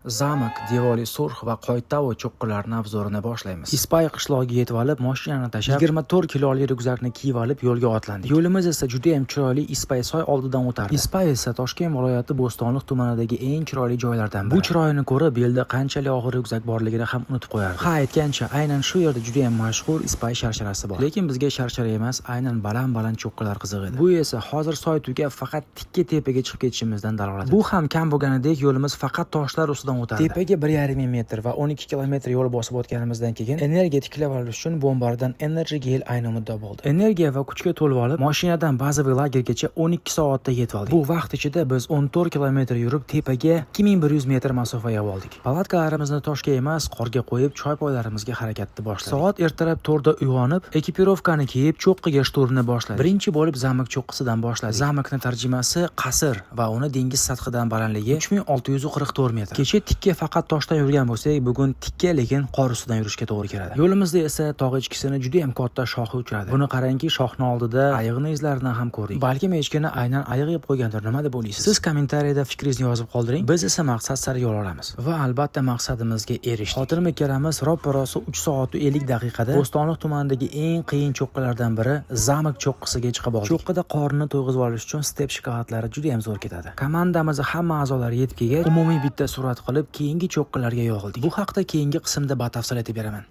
Zamak, Devoli Surx va Qoytavo cho'qqilarining obzorini boshlaymiz. Ispay qishlog'iga yetib olib, mashinani tashlab, 24 kiloli ryukzakni kiyib olib yo'lga otlandik. Yo'limiz esa juda ham chiroyli Ispay soy oldidan o'tardi. Ispay esa Toshkent viloyati Bo'stonliq tumanidagi eng chiroyli joylardan biri. Bu chiroyini ko'rib, belda qanchalik og'ir ryukzak borligini ham unutib qo'yardi. Ha, aytgancha, aynan shu yerda juda ham mashhur Ispay sharsharasi bor. Lekin bizga sharshara emas, aynan baland cho'qqilar qiziq edi. Bu esa hozir soy tugab faqat tikka tepaga chiqib ketishimizdan dalolat. Bu ham kam bo'lganidek yo'limiz faqat toshlar ustidan o'tardi. Tepaga 1,5 metr va 12 kilometr yo'l bosib o'tganimizdan keyin energiya tiklab olish uchun bombardan Energy Gel ayni muddo bo'ldi. Energiya va kuchga to'lib olib, mashinadan bazaviy lagergacha 12 soatda yetib oldik. Bu vaqt ichida biz 14 kilometr yurib tepaga 2100 metr masofaga oldik. Palatkalarimizni toshga emas, qorga qo'yib, choy poylarimizga harakatni boshladik. Soat ertalab 4 da uyg'onib, ekipirovkani kiyib, cho'qqiga shturni boshladik. Birinchi bo'lib Zamak cho'qqisidan boshladik. Zamakning tarjimasi qasr va uni dengiz sathidan balandligi 3644 metr. Kecha tikka faqat toshdan yurgan bo'lsak, bugun tikka lekin qor ustidan yurishga to'g'ri keladi. Yo'limizda esa tog' ichkisini juda ham katta shoxi uchradi. Buni qarangki, shoxning oldida ayiqning izlarini ham ko'rdik. Balkim echkini aynan ayiq yeb qo'ygandir, nima deb o'ylaysiz? Siz kommentariyada fikringizni yozib qoldiring. Biz esa maqsad sari yo'l olamiz va albatta maqsadimizga erishdik. Xotirim ikkalamiz roppa-rosa 3 soat 50 daqiqada Bo'stonliq tumanidagi eng qiyin cho'qqilardan biri Zamak cho'qqisiga chiqib oldik. Cho'qqida qorni to'yg'izib olish uchun step shikoyatlari juda ham zo'r ketadi. Komandamiz hamma a'zolari yetib kelgach, umumiy bitta surat qilib, keyingi cho'qqilarga yo'g'ildik. Bu haqda keyingi qismda batafsil aytib beraman.